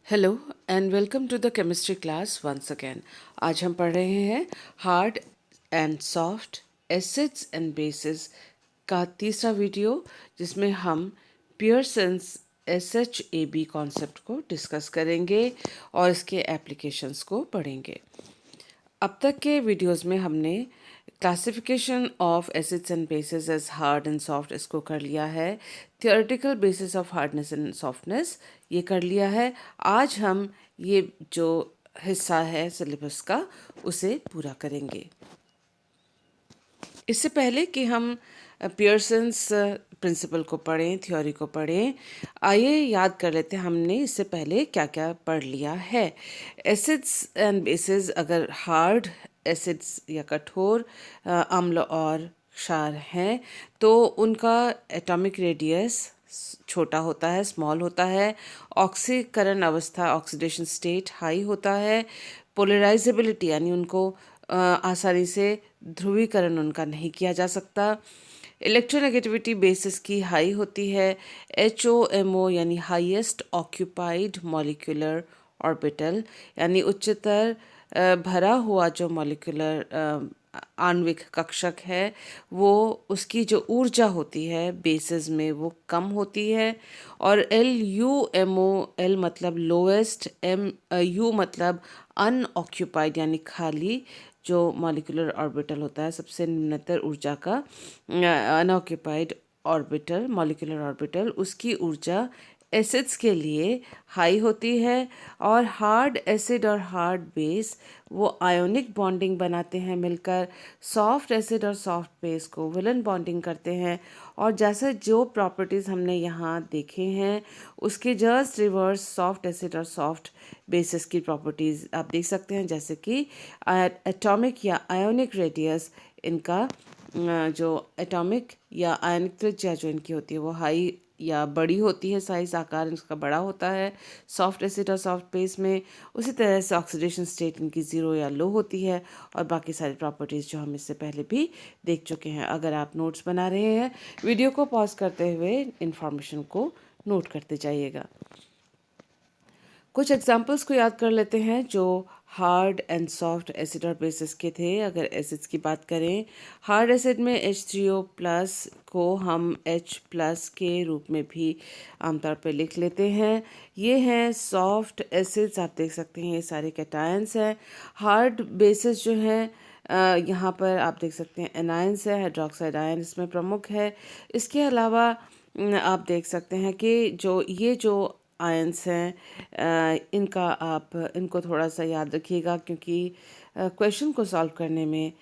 Hello and welcome to the chemistry class once again. आज हम पढ़ रहे हैं hard and soft acids and bases का तीसरा वीडियो, जिसमें हम पियर्सन्स SHAB कॉन्सेप्ट को डिस्कस करेंगे और इसके एप्लीकेशंस को पढ़ेंगे। अब तक के वीडियोस में हमने classification of acids and bases as hard and soft इसको कर लिया है। Theoretical basis of hardness and softness ये कर लिया है। आज हम ये जो हिस्सा है सिलेबस का उसे पूरा करेंगे। इससे पहले कि हम पियर्सन्स प्रिंसिपल को पढ़ें, थ्योरी को पढ़ें, आइए याद कर लेते हैं हमने इससे पहले क्या क्या पढ़ लिया है। एसिड्स एंड बेसिस, अगर हार्ड एसिड्स या कठोर अम्ल और क्षार हैं तो उनका एटॉमिक रेडियस छोटा होता है, स्मॉल होता है। ऑक्सीकरण अवस्था, ऑक्सीडेशन स्टेट हाई होता है। पोलराइजेबिलिटी यानी उनको आसानी से ध्रुवीकरण उनका नहीं किया जा सकता। इलेक्ट्रोनेगेटिविटी बेसिस की हाई होती है। HOMO यानी हाईएस्ट ऑक्यूपाइड मॉलिक्यूलर ऑर्बिटल, यानी उच्चतर भरा हुआ जो मॉलिक्यूलर आणविक कक्षक है वो उसकी जो ऊर्जा होती है बेसिस में वो कम होती है। और LUMO, L मतलब लोएस्ट, U मतलब अनऑक्यूपाइड यानी खाली, जो मॉलिक्यूलर ऑर्बिटल होता है सबसे निम्नतर ऊर्जा का अनऑक्यूपाइड ऑर्बिटल, मॉलिक्यूलर ऑर्बिटल, उसकी ऊर्जा एसिड्स के लिए हाई होती है। और हार्ड एसिड और हार्ड बेस वो आयोनिक बॉन्डिंग बनाते हैं मिलकर। सॉफ्ट एसिड और सॉफ्ट बेस को विलन बॉन्डिंग करते हैं। और जैसे जो प्रॉपर्टीज़ हमने यहाँ देखे हैं उसके जस्ट रिवर्स सॉफ्ट एसिड और सॉफ्ट बेसिस की प्रॉपर्टीज़ आप देख सकते हैं, जैसे कि एटॉमिक या आयोनिक रेडियस, इनका जो एटॉमिक या आयनिक त्रिज्या जो इनकी होती है वो हाई या बड़ी होती है, साइज आकार इसका बड़ा होता है सॉफ्ट एसिड और सॉफ्ट बेस में। उसी तरह से ऑक्सीडेशन स्टेट इनकी ज़ीरो या लो होती है, और बाकी सारी प्रॉपर्टीज़ जो हम इससे पहले भी देख चुके हैं। अगर आप नोट्स बना रहे हैं, वीडियो को पॉज करते हुए इन्फॉर्मेशन को नोट करते जाइएगा। कुछ एग्जाम्पल्स को याद कर लेते हैं जो हार्ड एंड सॉफ्ट एसिड और बेसिस के थे। अगर एसिड्स की बात करें, हार्ड एसिड में H3O प्लस को हम H प्लस के रूप में भी आमतौर पर लिख लेते हैं। ये हैं सॉफ्ट एसिड्स, आप देख सकते हैं ये सारे कैटायंस हैं। हार्ड बेसिस जो हैं यहाँ पर आप देख सकते हैं एनायंस है, हाइड्रोक्साइड आयन इसमें प्रमुख है। इसके अलावा आप देख सकते हैं कि जो आयंस हैं इनको थोड़ा सा याद रखिएगा, क्योंकि क्वेश्चन को सॉल्व करने में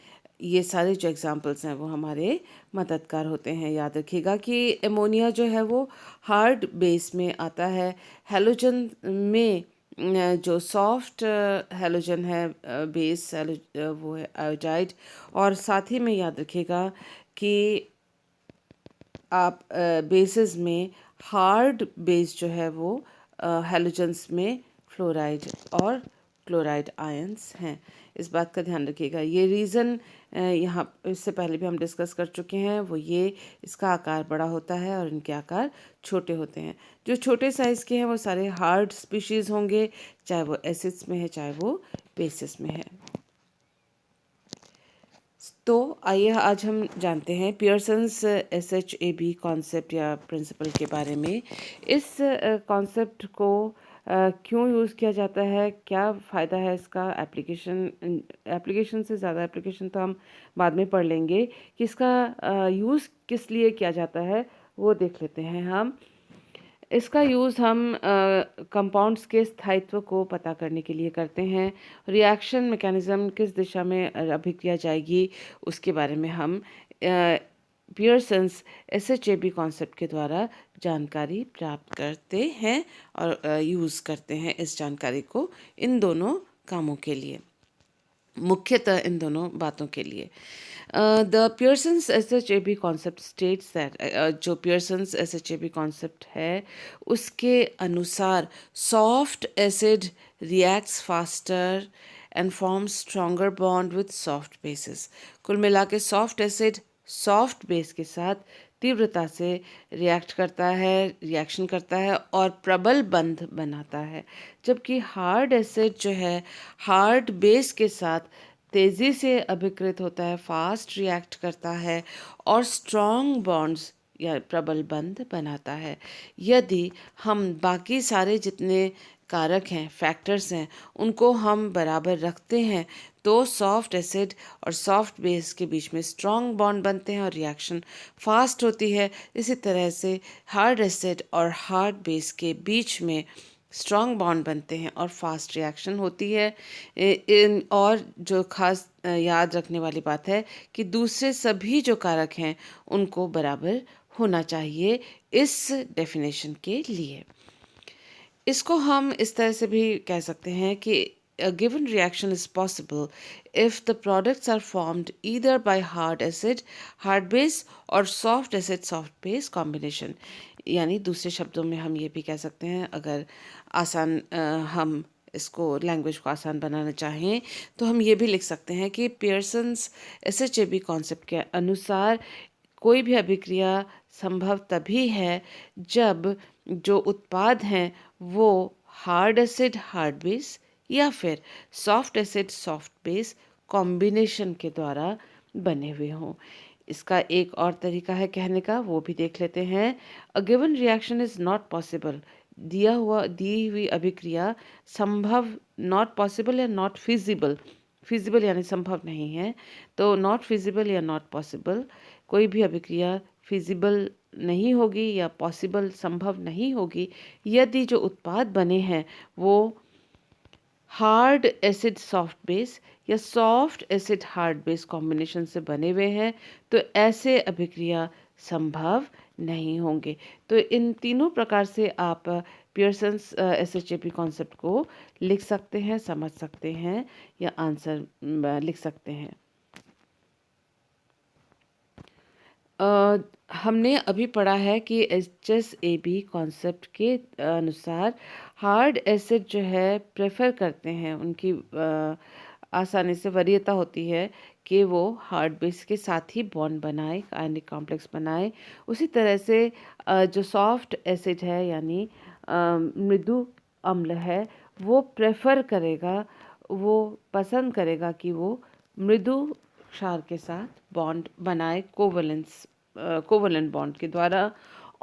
ये सारे जो एग्जांपल्स हैं वो हमारे मददगार होते हैं। याद रखिएगा कि एमोनिया जो है वो हार्ड बेस में आता है। हैलोजन में जो सॉफ्ट हैलोजन है बेस वो है आयोडाइड। और साथ ही में याद रखिएगा कि आप बेसिस में हार्ड बेस जो है वो हैलोजन्स में फ्लोराइड और क्लोराइड आयंस हैं। इस बात का ध्यान रखिएगा। ये रीज़न यहाँ इससे पहले भी हम डिस्कस कर चुके हैं, वो ये इसका आकार बड़ा होता है और इनके आकार छोटे होते हैं। जो छोटे साइज़ के हैं वो सारे हार्ड स्पीशीज़ होंगे, चाहे वो एसिड्स में है चाहे वो बेसिस में है। तो आइए आज हम जानते हैं पियर्सन्स SHAB कॉन्सेप्ट या प्रिंसिपल के बारे में। इस कॉन्सेप्ट को क्यों यूज़ किया जाता है, क्या फ़ायदा है इसका, एप्लीकेशन से ज़्यादा एप्लीकेशन तो हम बाद में पढ़ लेंगे कि इसका यूज़ किस लिए किया जाता है वो देख लेते हैं हम। इसका यूज़ हम कंपाउंड्स के स्थायित्व को पता करने के लिए करते हैं। रिएक्शन मैकेनिज़्म किस दिशा में अभिक्रिया जाएगी उसके बारे में हम पियर्सन्स SHAB कॉन्सेप्ट के द्वारा जानकारी प्राप्त करते हैं और यूज़ करते हैं इस जानकारी को इन दोनों कामों के लिए, मुख्यतः इन दोनों बातों के लिए। The Pearson's SHAB concept states that, जो पियर्सन्स SHAB कॉन्सेप्ट है उसके अनुसार soft acid reacts faster and form stronger bond with soft basis. कुल मिला के सॉफ्ट एसिड सॉफ्ट बेस के साथ तीव्रता से रिएक्ट करता है, रिएक्शन करता है और प्रबल बंध बनाता है। जबकि हार्ड एसिड जो है हार्ड बेस के साथ तेज़ी से अभिकृत होता है, फास्ट रिएक्ट करता है और स्ट्रॉन्ग बॉन्ड्स या प्रबल बंध बनाता है। यदि हम बाकी सारे जितने कारक हैं, फैक्टर्स हैं, उनको हम बराबर रखते हैं तो सॉफ्ट एसिड और सॉफ्ट बेस के बीच में स्ट्रॉन्ग बॉन्ड बनते हैं और रिएक्शन फास्ट होती है। इसी तरह से हार्ड एसिड और हार्ड बेस के बीच में स्ट्रॉन्ग बॉन्ड बनते हैं और फास्ट रिएक्शन होती है। और जो खास याद रखने वाली बात है कि दूसरे सभी जो कारक हैं उनको बराबर होना चाहिए इस डेफिनेशन के लिए। इसको हम इस तरह से भी कह सकते हैं कि a given reaction is possible if the products are formed either by hard acid hard base और soft acid soft base combination। यानी दूसरे शब्दों में हम ये भी कह सकते हैं, अगर आसान हम इसको लैंग्वेज को आसान बनाना चाहें तो हम ये भी लिख सकते हैं कि पियर्सन्स SHAB कॉन्सेप्ट के अनुसार कोई भी अभिक्रिया संभव तभी है जब जो उत्पाद हैं वो हार्ड एसिड हार्ड बेस या फिर soft acid soft base combination के द्वारा बने हुए हों। इसका एक और तरीका है कहने का, वो भी देख लेते हैं। A given reaction is not possible, दी हुई अभिक्रिया संभव, नॉट पॉसिबल या नॉट फिजिबल, फिजिबल यानी संभव नहीं है, तो नॉट फिजिबल या नॉट पॉसिबल, कोई भी अभिक्रिया फिजिबल नहीं होगी या पॉसिबल संभव नहीं होगी यदि जो उत्पाद बने हैं वो हार्ड एसिड सॉफ्ट बेस या soft acid hard base combination से बने हुए हैं, तो ऐसे अभिक्रिया संभव नहीं होंगे। तो इन तीनों प्रकार से आप पियर्सन्स SHAP कॉन्सेप्ट को लिख सकते हैं, समझ सकते हैं या आंसर लिख सकते हैं। हमने अभी पढ़ा है कि HSAB कॉन्सेप्ट के अनुसार हार्ड एसिड जो है प्रेफर करते हैं, उनकी आसानी से वरीयता होती है कि वो हार्ड बेस के साथ ही बॉन्ड बनाए, आयनिक कॉम्प्लेक्स बनाए। उसी तरह से जो सॉफ्ट एसिड है यानी मृदु अम्ल है, वो प्रेफर करेगा, वो पसंद करेगा कि वो मृदु क्षार के साथ बॉन्ड बनाए कोवलेंट बॉन्ड के द्वारा।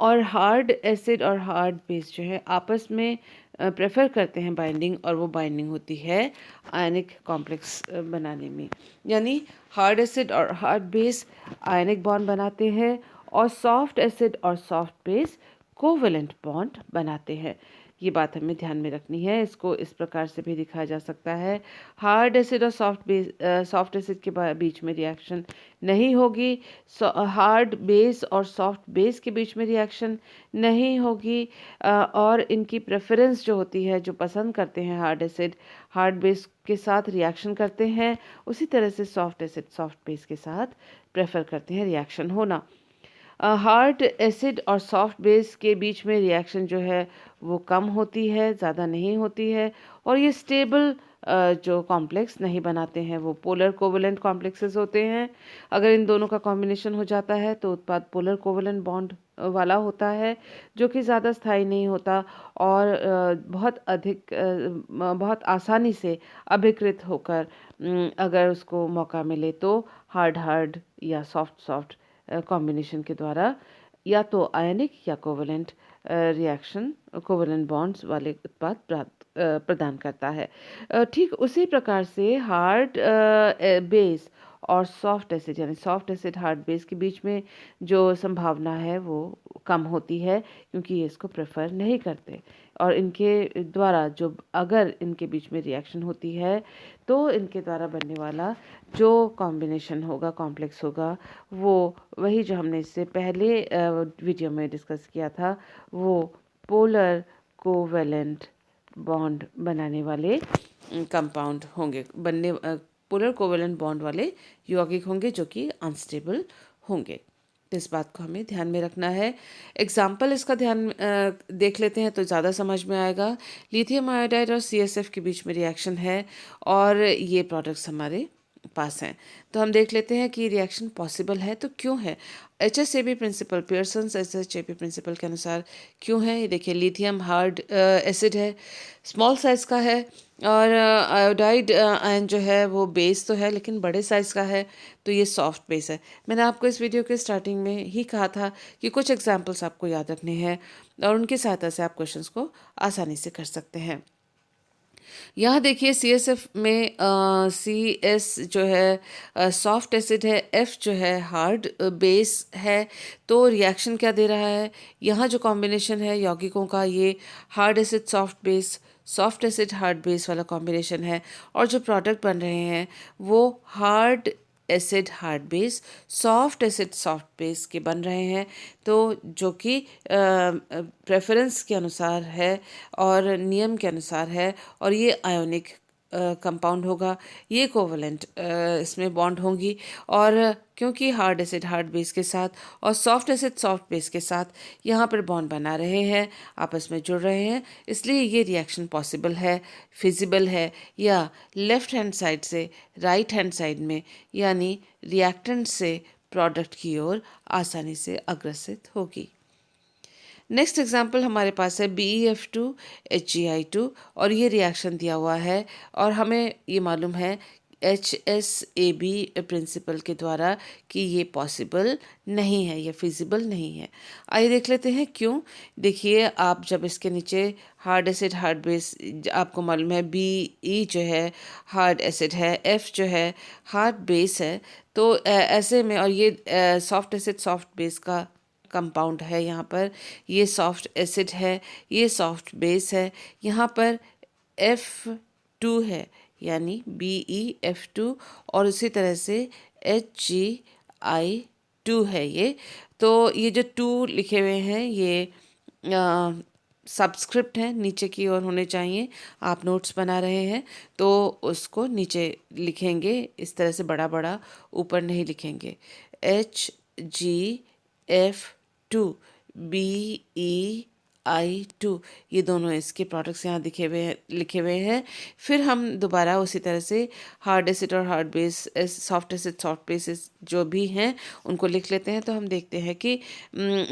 और हार्ड एसिड और हार्ड बेस जो है आपस में प्रेफर करते हैं बाइंडिंग, और वो बाइंडिंग होती है आयनिक कॉम्प्लेक्स बनाने में। यानी हार्ड एसिड और हार्ड बेस आयनिक बॉन्ड बनाते हैं और सॉफ्ट एसिड और सॉफ्ट बेस कोवलेंट बॉन्ड बनाते हैं। ये बात हमें ध्यान में रखनी है। इसको इस प्रकार से भी दिखाया जा सकता है, हार्ड एसिड और सॉफ्ट एसिड के बीच में रिएक्शन नहीं होगी, हार्ड बेस और सॉफ्ट बेस के बीच में रिएक्शन नहीं होगी, और इनकी प्रेफरेंस जो होती है, जो पसंद करते हैं हार्ड एसिड हार्ड बेस के साथ रिएक्शन करते हैं, उसी तरह से सॉफ्ट एसिड सॉफ्ट बेस के साथ प्रेफर करते हैं रिएक्शन होना। हार्ड एसिड और सॉफ्ट बेस के बीच में रिएक्शन जो है वो कम होती है, ज़्यादा नहीं होती है, और ये स्टेबल जो कॉम्प्लेक्स नहीं बनाते हैं, वो पोलर कोवलेंट कॉम्प्लेक्सेस होते हैं। अगर इन दोनों का कॉम्बिनेशन हो जाता है तो उत्पाद पोलर कोवलेंट बॉन्ड वाला होता है, जो कि ज़्यादा स्थायी नहीं होता और बहुत आसानी से अभिकृत होकर अगर उसको मौका मिले तो हार्ड हार्ड या सॉफ्ट सॉफ्ट कॉम्बिनेशन के द्वारा या तो आयनिक या कोवलेंट रिएक्शन कोवलेंट बॉन्ड्स वाले उत्पाद प्रदान करता है। ठीक उसी प्रकार से हार्ड बेस और सॉफ्ट एसिड यानी सॉफ्ट एसिड हार्ड बेस के बीच में जो संभावना है वो कम होती है, क्योंकि ये इसको प्रेफर नहीं करते, और इनके द्वारा जो अगर इनके बीच में रिएक्शन होती है तो इनके द्वारा बनने वाला जो कॉम्बिनेशन होगा, कॉम्प्लेक्स होगा, वो वही जो हमने इससे पहले वीडियो में डिस्कस किया था, वो पोलर कोवैलेंट बॉन्ड बनाने वाले कंपाउंड होंगे, पोलर कोवैलेंट बॉन्ड वाले यौगिक होंगे जो कि अनस्टेबल होंगे। तो इस बात को हमें ध्यान में रखना है। एग्जाम्पल इसका ध्यान देख लेते हैं तो ज़्यादा समझ में आएगा। लिथियम आयोडाइड और CSF के बीच में रिएक्शन है और ये प्रोडक्ट्स हमारे पास हैं। तो हम देख लेते हैं कि रिएक्शन पॉसिबल है तो क्यों है। HSAB principle, Pearson's HSAB principle के अनुसार क्यों है, ये देखिए लिथियम हार्ड एसिड है, स्मॉल साइज़ का है, और आयोडाइड आयन जो है वो बेस तो है लेकिन बड़े साइज़ का है, तो ये सॉफ्ट बेस है। मैंने आपको इस वीडियो के स्टार्टिंग में ही कहा था कि कुछ एग्जांपल्स आपको याद रखने हैं और उनकी सहायता से आप क्वेश्चंस को आसानी से कर सकते हैं। यहाँ देखिए CSF में CS जो है सॉफ्ट एसिड है, F जो है हार्ड बेस है। तो रिएक्शन क्या दे रहा है, यहाँ जो कॉम्बिनेशन है यौगिकों का ये hard acid soft base, soft acid hard base वाला कॉम्बिनेशन है, और जो प्रोडक्ट बन रहे हैं वो hard acid hard base, soft acid soft base के बन रहे हैं। तो जो कि प्रेफरेंस के अनुसार है और नियम के अनुसार है, और ये आयोनिक कंपाउंड होगा, ये कोवलेंट इसमें बॉन्ड होंगी, और क्योंकि हार्ड एसिड हार्ड बेस के साथ और सॉफ्ट एसिड सॉफ्ट बेस के साथ यहाँ पर बॉन्ड बना रहे हैं, आपस में जुड़ रहे हैं, इसलिए ये रिएक्शन पॉसिबल है, फिजिबल है, या लेफ्ट हैंड साइड से राइट हैंड साइड में, यानी रिएक्टेंट से प्रोडक्ट की ओर आसानी से अग्रसित होगी। नेक्स्ट एग्जाम्पल हमारे पास है BeF2 HgI2, और ये रिएक्शन दिया हुआ है और हमें ये मालूम है HSAB प्रिंसिपल के द्वारा कि ये पॉसिबल नहीं है, ये फिजिबल नहीं है। आइए देख लेते हैं क्यों। देखिए, आप जब इसके नीचे हार्ड एसिड हार्ड बेस, आपको मालूम है BE जो है हार्ड एसिड है, F जो है हार्ड बेस है, तो ऐसे में, और ये सॉफ्ट एसिड सॉफ्ट बेस का कंपाउंड है, यहाँ पर ये सॉफ्ट एसिड है, ये सॉफ्ट बेस है, यहाँ पर F2 है, यानी BeF2, और उसी तरह से HgI2 है ये। तो ये जो 2 लिखे हुए हैं ये सब्सक्रिप्ट हैं, नीचे की ओर होने चाहिए। आप नोट्स बना रहे हैं तो उसको नीचे लिखेंगे, इस तरह से बड़ा बड़ा, ऊपर नहीं लिखेंगे। HgF2 BeI2, ये दोनों इसके प्रोडक्ट्स यहाँ दिखे हुए हैं, लिखे हुए हैं। फिर हम दोबारा उसी तरह से हार्ड एसिड और hard base, soft acid soft basis जो भी हैं उनको लिख लेते हैं। तो हम देखते हैं कि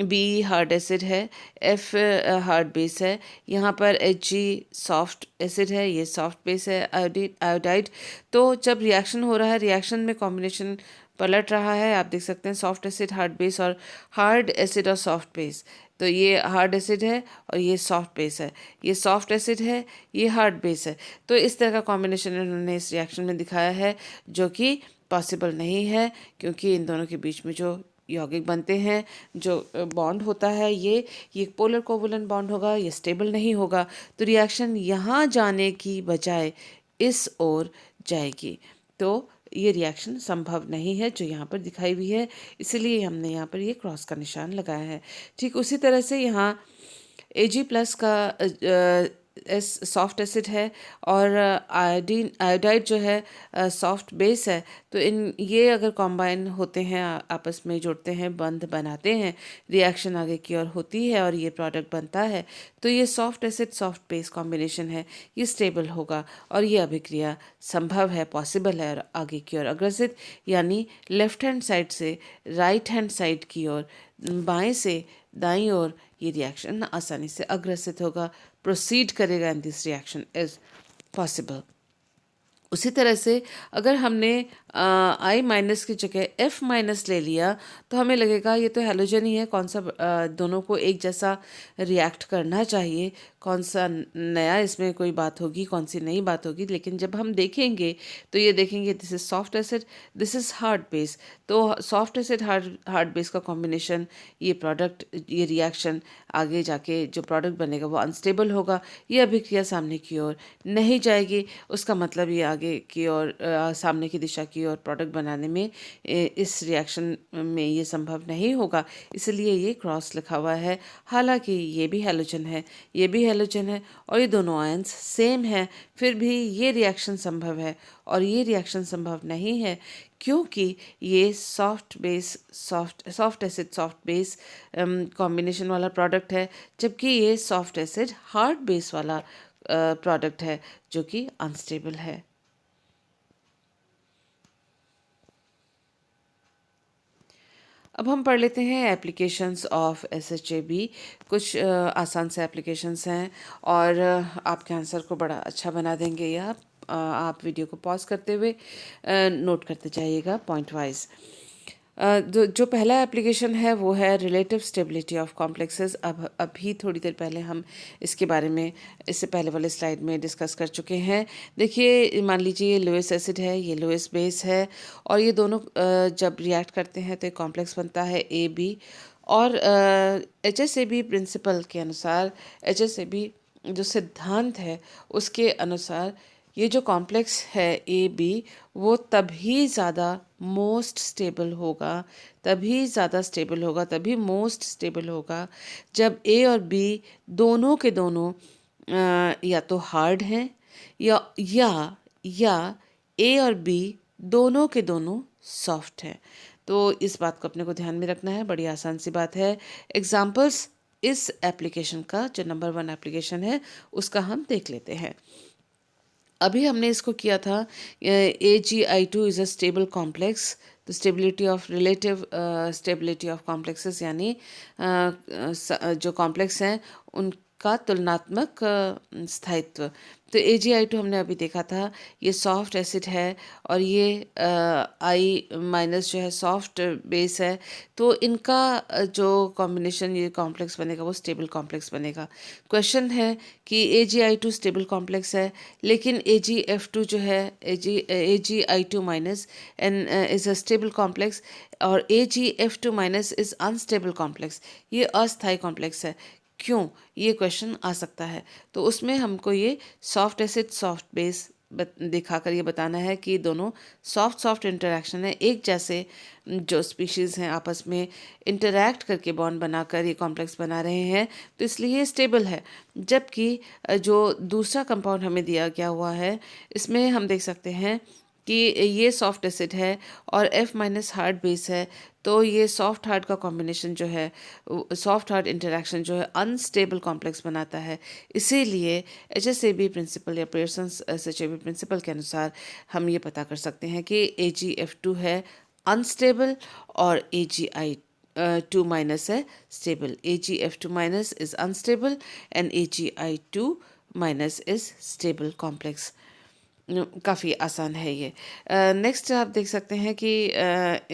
B हार्ड एसिड है, F हार्ड बेस है, यहाँ पर Hg सॉफ्ट एसिड है, ये सॉफ्ट बेस है, आयोडाइड। तो जब रिएक्शन हो रहा है, रिएक्शन में कॉम्बिनेशन पलट रहा है, आप देख सकते हैं सॉफ्ट एसिड हार्ड बेस और हार्ड एसिड और सॉफ्ट बेस। तो ये हार्ड एसिड है और ये सॉफ्ट बेस है, ये सॉफ्ट एसिड है, ये हार्ड बेस है। तो इस तरह का कॉम्बिनेशन इन्होंने इस रिएक्शन में दिखाया है, जो कि पॉसिबल नहीं है, क्योंकि इन दोनों के बीच में जो यौगिक बनते हैं, जो बॉन्ड होता है, ये पोलर कोवलेंट बॉन्ड होगा, ये स्टेबल नहीं होगा। तो रिएक्शन यहाँ जाने की बजाय इस ओर जाएगी, तो ये रिएक्शन संभव नहीं है जो यहाँ पर दिखाई हुई है, इसलिए हमने यहाँ पर ये क्रॉस का निशान लगाया है। ठीक उसी तरह से यहाँ Ag+ का सॉफ्ट एसिड है, और आयोडाइड जो है सॉफ्ट बेस है। तो ये अगर कॉम्बाइन होते हैं, आपस में जुड़ते हैं, बंध बनाते हैं, रिएक्शन आगे की ओर होती है और ये प्रोडक्ट बनता है, तो ये soft acid soft base combination है, ये स्टेबल होगा और ये अभिक्रिया संभव है, पॉसिबल है, और आगे की ओर अग्रसित, यानी लेफ्ट हैंड साइड से राइट हैंड साइड की ओर, बाएं से दाईं ओर ये रिएक्शन आसानी से अग्रसित होगा, प्रोसीड करेगा, and this reaction is possible. उसी तरह से अगर हमने I- की जगह F- ले लिया तो हमें लगेगा ये तो हैलोजन ही है, कौन सा दोनों को एक जैसा रिएक्ट करना चाहिए, कौन सा नया इसमें कोई बात होगी, कौन सी नई बात होगी। लेकिन जब हम देखेंगे तो ये देखेंगे this is soft acid, this is hard base. तो सॉफ्ट एसिड हार्ड बेस का कॉम्बिनेशन, ये प्रोडक्ट, ये रिएक्शन आगे जाके जो प्रोडक्ट बनेगा वो अनस्टेबल होगा, ये अभिक्रिया सामने की ओर नहीं जाएगी। उसका मतलब ये आगे की ओर, सामने की दिशा की ओर प्रोडक्ट बनाने में, इस रिएक्शन में ये संभव नहीं होगा, इसलिए ये क्रॉस लिखा हुआ है। हालांकि ये भी हैलोजन है, ये भी हैलोजन है, और ये दोनों आयंस सेम है, फिर भी ये रिएक्शन संभव है और ये रिएक्शन संभव नहीं है, क्योंकि ये soft acid soft base combination वाला प्रोडक्ट है, जबकि ये सॉफ्ट एसिड हार्ड बेस वाला प्रोडक्ट है जो कि अनस्टेबल है। अब हम पढ़ लेते हैं एप्लीकेशंस ऑफ SHAB। कुछ आसान से एप्लीकेशंस हैं और आपके आंसर को बड़ा अच्छा बना देंगे ये आप वीडियो को पॉज करते हुए नोट करते जाइएगा पॉइंट वाइज। जो पहला एप्लीकेशन है वो है रिलेटिव स्टेबिलिटी ऑफ कॉम्प्लेक्सेस। अब अभी थोड़ी देर पहले हम इसके बारे में इससे पहले वाले स्लाइड में डिस्कस कर चुके हैं। देखिए, मान लीजिए ये लोएस एसिड है, ये लोएस बेस है और ये दोनों जब रिएक्ट करते हैं तो एक कॉम्प्लेक्स बनता है AB। और HSAB प्रिंसिपल के अनुसार, HSAB जो सिद्धांत है उसके अनुसार ये जो कॉम्प्लेक्स है AB वो तभी ज़्यादा मोस्ट स्टेबल होगा, तभी ज़्यादा स्टेबल होगा, तभी मोस्ट स्टेबल होगा जब A और B दोनों के दोनों या तो हार्ड हैं या A और B दोनों के दोनों सॉफ्ट हैं। तो इस बात को अपने को ध्यान में रखना है, बड़ी आसान सी बात है। एग्जाम्पल्स इस एप्लीकेशन का जो नंबर 1 एप्लीकेशन है उसका हम देख लेते हैं। अभी हमने इसको किया था AgI2 is a stable complex. तो stability of relative stability of complexes यानी जो कॉम्प्लेक्स हैं उनका तुलनात्मक स्थायित्व। तो AgI2 हमने अभी देखा था, ये सॉफ्ट एसिड है और ये I माइनस जो है सॉफ्ट बेस है। तो इनका जो कॉम्बिनेशन ये कॉम्प्लेक्स बनेगा वो स्टेबल कॉम्प्लेक्स बनेगा। क्वेश्चन है कि AgI2 स्टेबल कॉम्प्लेक्स है, लेकिन AgF2 जो है AgI2 minus an is a stable complex और AgF2 minus is unstable complex. ये अस्थायी कॉम्प्लेक्स है। क्यों, ये क्वेश्चन आ सकता है। तो उसमें हमको ये सॉफ्ट एसिड सॉफ्ट बेस दिखाकर ये बताना है कि दोनों सॉफ्ट इंटरेक्शन है, एक जैसे जो स्पीशीज़ हैं आपस में इंटरैक्ट करके बॉन्ड बनाकर ये कॉम्प्लेक्स बना रहे हैं, तो इसलिए ये स्टेबल है। जबकि जो दूसरा कंपाउंड हमें दिया गया हुआ है इसमें हम देख सकते हैं कि ये सॉफ्ट एसिड है और F माइनस हार्ड बेस है। तो ये सॉफ्ट हार्ड का कॉम्बिनेशन जो है, सॉफ्ट हार्ड इंटरेक्शन जो है अनस्टेबल कॉम्प्लेक्स बनाता है। इसीलिए HSAB प्रिंसिपल या पियर्सन्स SHAB प्रिंसिपल के अनुसार हम ये पता कर सकते हैं कि AgF2 है अनस्टेबल और AgI2 माइनस है stable. AgF2 minus is unstable and AgI2 minus is stable complex. काफ़ी आसान है ये। नेक्स्ट आप देख सकते हैं कि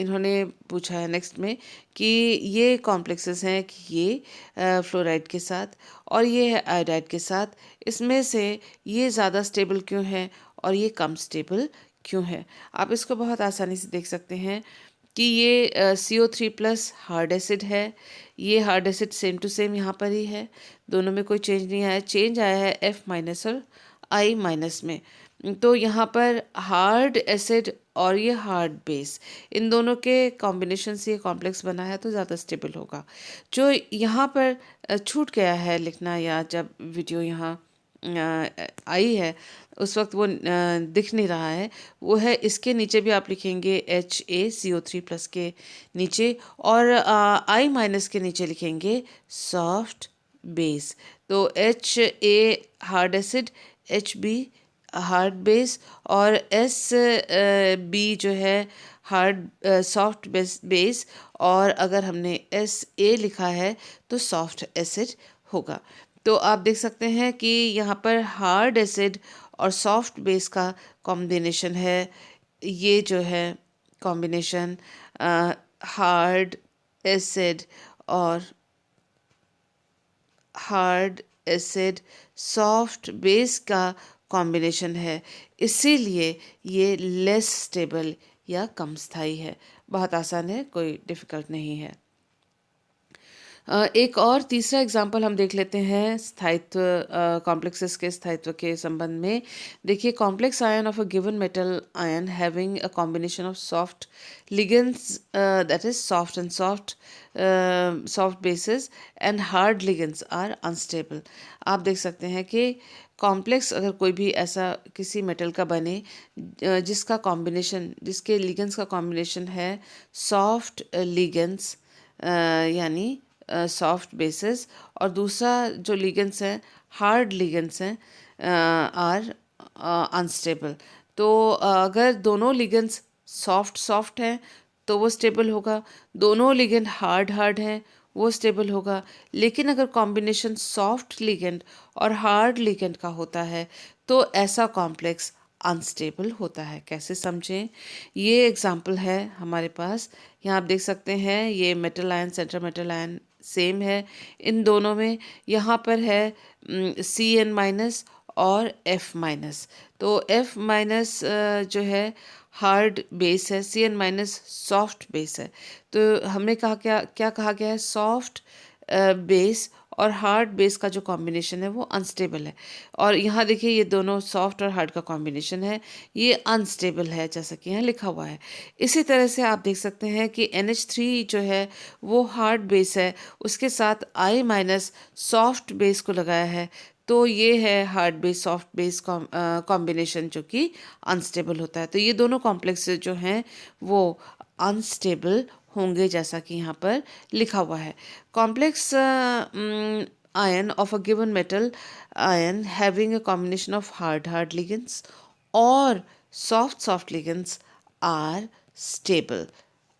इन्होंने पूछा है नेक्स्ट में कि ये कॉम्प्लेक्सेस हैं कि ये फ्लोराइड के साथ और ये है आयोडाइड के साथ, इसमें से ये ज़्यादा स्टेबल क्यों है और ये कम स्टेबल क्यों है। आप इसको बहुत आसानी से देख सकते हैं कि ये CO3 प्लस हार्ड एसिड है। ये hard acid same to same यहाँ पर ही है, दोनों में कोई चेंज नहीं आया। चेंज आया है F माइनस और I माइनस में। तो यहाँ पर हार्ड एसिड और ये हार्ड बेस, इन दोनों के कॉम्बिनेशन से ये कॉम्प्लेक्स बना है तो ज़्यादा स्टेबल होगा। जो यहाँ पर छूट गया है लिखना, या जब वीडियो यहाँ आई है उस वक्त वो दिख नहीं रहा है, वो है इसके नीचे भी आप लिखेंगे HaCO3 प्लस के नीचे और I माइनस के नीचे लिखेंगे सॉफ्ट बेस। तो HA hard acid, HB hard base और SB जो है हार्ड सॉफ्ट बेस और अगर हमने SA लिखा है तो सॉफ्ट एसिड होगा। तो आप देख सकते हैं कि यहाँ पर हार्ड एसिड और सॉफ्ट बेस का कॉम्बिनेशन है। ये जो है कॉम्बिनेशन हार्ड एसिड और हार्ड एसिड सॉफ्ट बेस का कॉम्बिनेशन है, इसीलिए ये लेस स्टेबल या कम स्थायी है। बहुत आसान है, कोई डिफ़िकल्ट नहीं है। एक और तीसरा एग्जाम्पल हम देख लेते हैं स्थायित्व, कॉम्प्लेक्सेस के स्थायित्व के संबंध में। देखिए, complex ion of a given metal ion having a combination of soft ligands, that is soft and soft bases and hard ligands are unstable. आप देख सकते हैं कि कॉम्प्लेक्स अगर कोई भी ऐसा किसी मेटल का बने जिसका कॉम्बिनेशन, जिसके लिगेंड्स का कॉम्बिनेशन है सॉफ्ट लिगेंड्स यानी सॉफ्ट बेसिस, और दूसरा जो लिगेंड्स हैं हार्ड लिगेंड्स हैं आर अनस्टेबल। तो अगर दोनों लिगेंड्स सॉफ्ट हैं तो वो स्टेबल होगा। दोनों लिगेंड हार्ड हार्ड हैं, वो स्टेबल होगा। लेकिन अगर कॉम्बिनेशन सॉफ्ट लिगेंड और हार्ड लिगेंड का होता है तो ऐसा कॉम्प्लेक्स अनस्टेबल होता है। कैसे समझें? ये एग्जांपल है हमारे पास। यहाँ आप देख सकते हैं ये metal ion, central metal ion same है इन दोनों में। यहाँ पर है CN- और F-। तो F- जो है हार्ड बेस है, CN- सॉफ्ट बेस है। तो हमने कहा क्या क्या कहा गया है? सॉफ्ट बेस और हार्ड बेस का जो कॉम्बिनेशन है वो अनस्टेबल है। और यहाँ देखिए ये दोनों सॉफ्ट और हार्ड का कॉम्बिनेशन है, ये अनस्टेबल है जैसा कि यहाँ लिखा हुआ है। इसी तरह से आप देख सकते हैं कि NH3 जो है वो हार्ड बेस है, उसके साथ I- सॉफ्ट बेस को लगाया है, तो ये है hard base soft base combination जो कि अनस्टेबल होता है। तो ये दोनों कॉम्प्लेक्सेस जो हैं वो अनस्टेबल होंगे जैसा कि यहाँ पर लिखा हुआ है। Complex ion of a given metal ion having a combination of hard ligands or soft ligands are stable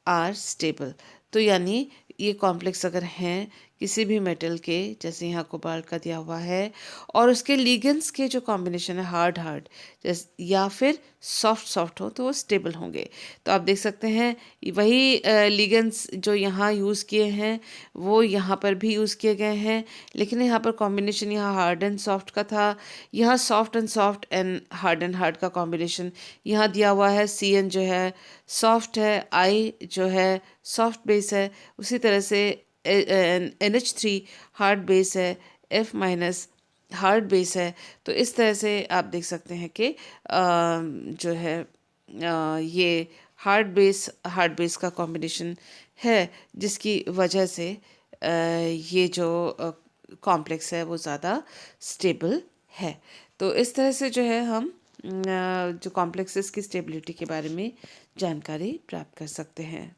are stable। तो यानी ये कॉम्प्लेक्स अगर हैं किसी भी मेटल के, जैसे यहाँ कोबाल्ट का दिया हुआ है, और उसके लिगेंड्स के जो कॉम्बिनेशन है हार्ड हार्ड जैसे या फिर सॉफ्ट सॉफ्ट हो, तो वो स्टेबल होंगे। तो आप देख सकते हैं वही लिगेंड्स जो यहाँ यूज़ किए हैं वो यहाँ पर भी यूज़ किए गए हैं, लेकिन यहाँ पर कॉम्बिनेशन यहाँ हार्ड एंड सॉफ्ट का था, यहाँ सॉफ्ट एंड हार्ड का कॉम्बिनेशन यहाँ दिया हुआ है। CN जो है सॉफ्ट है, I जो है सॉफ्ट बेस है, उसी तरह से NH3 हार्ड बेस है, F- हार्ड बेस है। तो इस तरह से आप देख सकते हैं कि जो है ये हार्ड बेस का कॉम्बिनेशन है, जिसकी वजह से ये जो कॉम्प्लेक्स है वो ज़्यादा स्टेबल है। तो इस तरह से जो है हम जो कॉम्प्लेक्सेस की स्टेबिलिटी के बारे में जानकारी प्राप्त कर सकते हैं।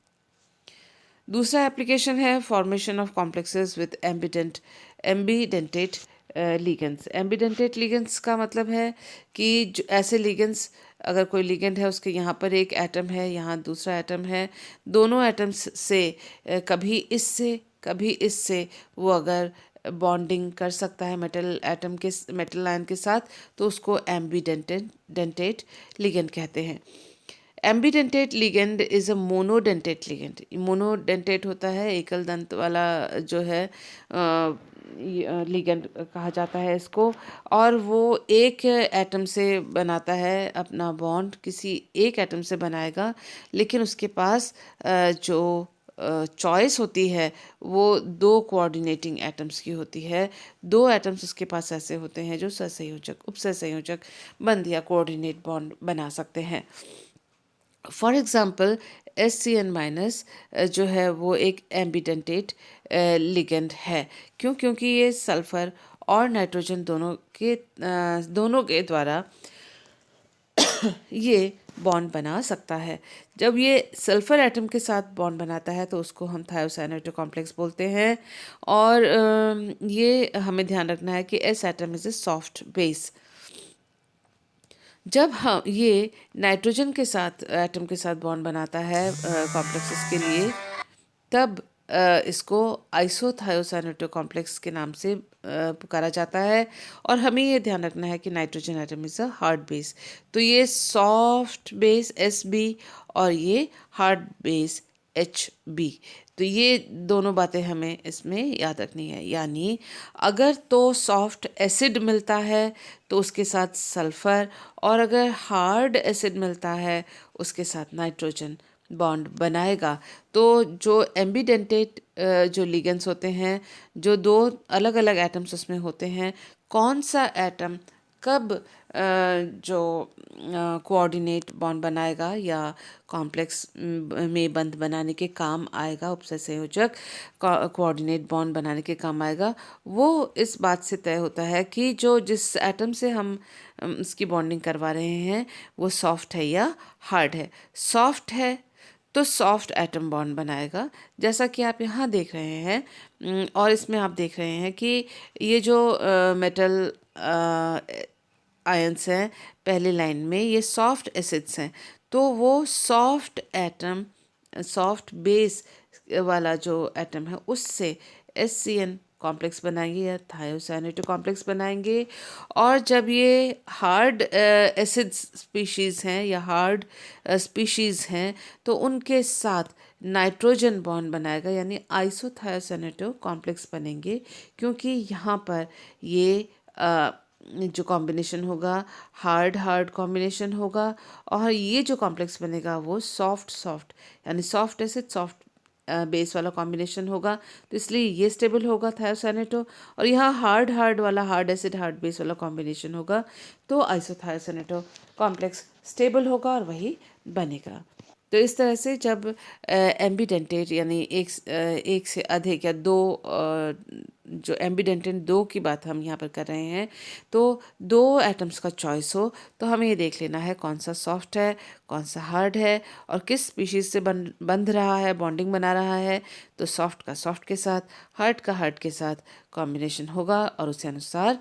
दूसरा एप्लीकेशन है formation of complexes with ambidentate ligands. Ambidentate ligands का मतलब है कि ऐसे लिगेंड्स, अगर कोई लिगेंड है उसके यहाँ पर एक एटम है, यहाँ दूसरा एटम है, दोनों एटम्स से कभी इससे वो अगर बॉन्डिंग कर सकता है मेटल आयन के साथ, तो उसको एम्बीडेंटेट लिगेंड कहते हैं। Ambidentate ligand is a monodentate ligand. Monodentate होता है एकल दंत वाला जो है लिगेंड कहा जाता है इसको, और वो एक एटम से बनाता है अपना बॉन्ड, किसी एक एटम से बनाएगा, लेकिन उसके पास जो चॉइस होती है वो दो कोऑर्डिनेटिंग एटम्स की होती है। दो एटम्स उसके पास ऐसे होते हैं जो सहसंयोजक उपसहसंयोजक बंध या कोऑर्डिनेट बॉन्ड बना सकते हैं। फॉर एग्ज़ाम्पल SCN- जो है वो एक एम्बीडेंटेट लिगेंड है। क्यों? क्योंकि ये सल्फ़र और नाइट्रोजन दोनों के द्वारा ये बॉन्ड बना सकता है। जब ये सल्फ़र एटम के साथ बॉन्ड बनाता है तो उसको हम थायोसाइनाइड कॉम्प्लेक्स बोलते हैं। और ये हमें ध्यान रखना है कि S atom is a soft base. जब हम ये नाइट्रोजन के साथ एटम के साथ बॉन्ड बनाता है कॉम्प्लेक्सेस के लिए, तब इसको आइसोथायोसाइनेटो कॉम्प्लेक्स के नाम से पुकारा जाता है। और हमें ये ध्यान रखना है कि nitrogen atom is a hard base. तो ये सॉफ्ट बेस SB और ये हार्ड बेस HB। तो ये दोनों बातें हमें इसमें याद रखनी है। यानी अगर तो सॉफ्ट एसिड मिलता है तो उसके साथ सल्फ़र, और अगर हार्ड एसिड मिलता है उसके साथ नाइट्रोजन बॉन्ड बनाएगा। तो जो एम्बीडेंटेट जो लिगेंड्स होते हैं, जो दो अलग अलग एटम्स उसमें होते हैं, कौन सा एटम कब जो कोऑर्डिनेट बॉन्ड बनाएगा या कॉम्प्लेक्स में बंध बनाने के काम आएगा, उपसर्ग संयोजक कोऑर्डिनेट बॉन्ड बनाने के काम आएगा, वो इस बात से तय होता है कि जो जिस एटम से हम इसकी बॉन्डिंग करवा रहे हैं वो सॉफ्ट है या हार्ड है। सॉफ्ट है तो सॉफ्ट एटम बॉन्ड बनाएगा, जैसा कि आप यहाँ देख रहे हैं। और इसमें आप देख रहे हैं कि ये जो मेटल आयंस हैं पहली लाइन में, ये सॉफ्ट एसिड्स हैं। तो वो सॉफ्ट एटम सॉफ्ट बेस वाला जो एटम है उससे HCN कॉम्प्लेक्स बनाएंगे या थायोसाइनेटो कॉम्प्लेक्स बनाएंगे। और जब ये हार्ड एसिड स्पीशीज़ हैं या हार्ड स्पीशीज़ हैं तो उनके साथ नाइट्रोजन बॉन्ड बनाएगा यानी आइसोथायोसाइनेटो कॉम्प्लेक्स बनेंगे, क्योंकि यहाँ पर ये जो कॉम्बिनेशन होगा हार्ड हार्ड कॉम्बिनेशन होगा और ये जो कॉम्प्लेक्स बनेगा वो सॉफ्ट सॉफ्ट यानी सॉफ्ट एसिड सॉफ्ट बेस वाला कॉम्बिनेशन होगा। तो इसलिए ये स्टेबल होगा थायोसाइनेटो, और यहाँ हार्ड हार्ड वाला हार्ड एसिड हार्ड बेस वाला कॉम्बिनेशन होगा तो आइसोथायोसाइनेटो कॉम्प्लेक्स स्टेबल होगा और वही बनेगा। तो इस तरह से जब एम्बीडेंटेट यानी एक से अधिक या दो जो एम्बीडेंटेट दो की बात हम यहाँ पर कर रहे हैं तो दो एटम्स का चॉइस हो तो हमें ये देख लेना है कौन सा सॉफ्ट है कौन सा हार्ड है और किस स्पीशीज से बंध रहा है, बॉन्डिंग बना रहा है। तो सॉफ्ट का सॉफ्ट के साथ, हार्ड का हार्ड के साथ कॉम्बिनेशन होगा और उसी अनुसार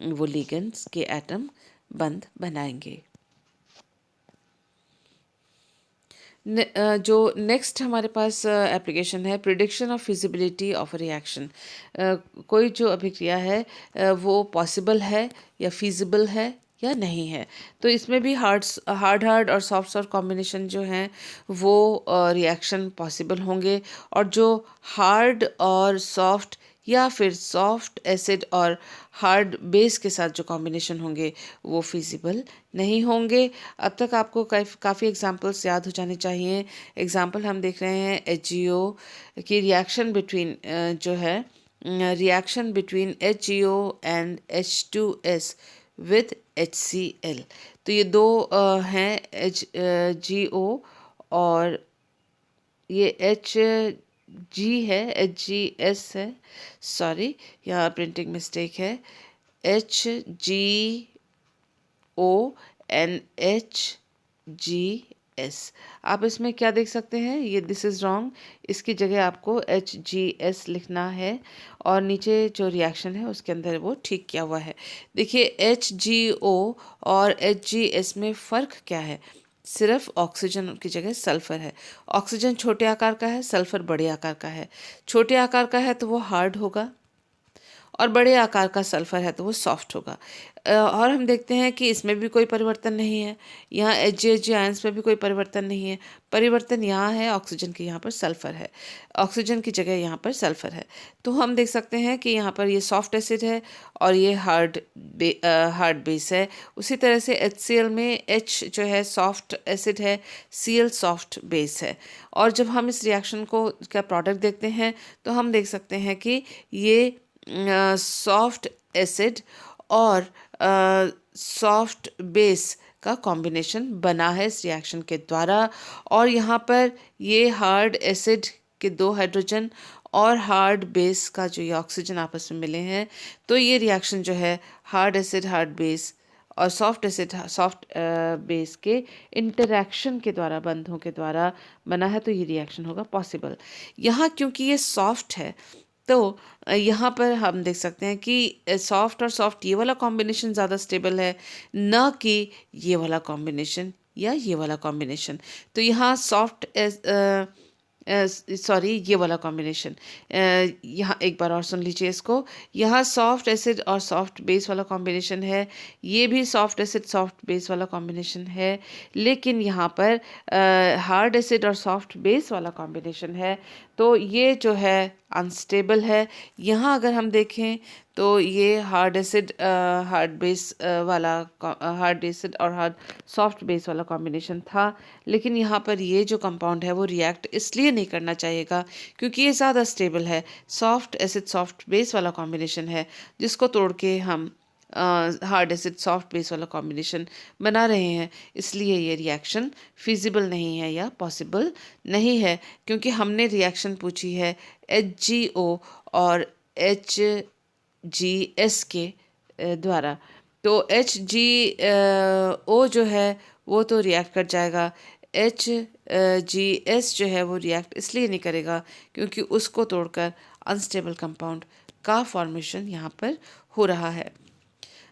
वो लिगेंड्स के एटम बंध बनाएंगे। जो नेक्स्ट हमारे पास एप्लीकेशन है prediction of feasibility of reaction. कोई जो अभिक्रिया है वो पॉसिबल है या फिजिबल है या नहीं है। तो इसमें भी हार्ड हार्ड हार्ड और सॉफ्ट सॉफ्ट कॉम्बिनेशन जो हैं वो रिएक्शन पॉसिबल होंगे, और जो हार्ड और सॉफ्ट या फिर सॉफ्ट एसिड और हार्ड बेस के साथ जो कॉम्बिनेशन होंगे वो फिजिबल नहीं होंगे। अब तक आपको काफ़ी एग्जांपल्स याद हो जाने चाहिए। एग्जांपल हम देख रहे हैं HgO की रिएक्शन बिटवीन जो है reaction between HgO and H2S with HCl। तो ये दो हैं HgO और ये HGS है, सॉरी यहाँ प्रिंटिंग मिस्टेक है, HgONHGS। आप इसमें क्या देख सकते हैं, ये दिस इज़ रॉन्ग, इसकी जगह आपको HGS लिखना है और नीचे जो रिएक्शन है उसके अंदर वो ठीक किया हुआ है। देखिए HgO और HGS में फ़र्क क्या है, सिर्फ ऑक्सीजन की जगह सल्फर है। ऑक्सीजन छोटे आकार का है, सल्फर बड़े आकार का है। छोटे आकार का है तो वो हार्ड होगा और बड़े आकार का सल्फर है तो वो सॉफ्ट होगा। और हम देखते हैं कि इसमें भी कोई परिवर्तन नहीं है, यहाँ HgHg आयंस में भी कोई परिवर्तन नहीं है। परिवर्तन यहाँ है, ऑक्सीजन के यहाँ पर सल्फर है, ऑक्सीजन की जगह यहाँ पर सल्फर है। तो हम देख सकते हैं कि यहाँ पर ये सॉफ्ट एसिड है और ये हार्ड बेस है। उसी तरह से HCl में H जो है सॉफ्ट एसिड है, Cl सॉफ्ट बेस है। और जब हम इस रिएक्शन को का प्रोडक्ट देखते हैं तो हम देख सकते हैं कि ये सॉफ्ट एसिड और सॉफ्ट बेस का कॉम्बिनेशन बना है इस रिएक्शन के द्वारा। और यहाँ पर ये हार्ड एसिड के दो हाइड्रोजन और हार्ड बेस का जो ये ऑक्सीजन आपस में मिले हैं, तो ये रिएक्शन जो है हार्ड एसिड हार्ड बेस और सॉफ्ट एसिड सॉफ्ट बेस के इंटरैक्शन के द्वारा, बंधों के द्वारा बना है, तो ये रिएक्शन होगा पॉसिबल। यहाँ क्योंकि ये सॉफ्ट है तो यहाँ पर हम देख सकते हैं कि सॉफ्ट और सॉफ्ट ये वाला कॉम्बिनेशन ज़्यादा स्टेबल है, न कि ये वाला कॉम्बिनेशन या ये वाला कॉम्बिनेशन। तो यहाँ सॉफ्ट सॉरी ये वाला कॉम्बिनेशन, यहाँ एक बार और सुन लीजिए इसको। यहाँ सॉफ्ट एसिड और सॉफ्ट बेस वाला कॉम्बिनेशन है, ये भी सॉफ्ट एसिड सॉफ्ट बेस वाला कॉम्बिनेशन है, लेकिन यहाँ पर हार्ड एसिड और सॉफ्ट बेस वाला कॉम्बिनेशन है, तो ये जो है अनस्टेबल है। यहाँ अगर हम देखें तो ये हार्ड एसिड हार्ड बेस वाला हार्ड एसिड और हार्ड सॉफ्ट बेस वाला कॉम्बिनेशन था, लेकिन यहाँ पर ये जो कंपाउंड है वो रिएक्ट इसलिए नहीं करना चाहिएगा क्योंकि ये ज़्यादा स्टेबल है। सॉफ्ट एसिड सॉफ्ट बेस वाला कॉम्बिनेशन है जिसको तोड़ के हम हार्ड एसिड सॉफ्ट बेस वाला कॉम्बिनेशन बना रहे हैं, इसलिए ये रिएक्शन फिजिबल नहीं है या पॉसिबल नहीं है, क्योंकि हमने रिएक्शन पूछी है HgO और HgS के द्वारा। तो HgO जो है वो तो रिएक्ट कर जाएगा, HgS जो है वो रिएक्ट इसलिए नहीं करेगा क्योंकि उसको तोड़कर अनस्टेबल कंपाउंड का फॉर्मेशन यहाँ पर हो रहा है।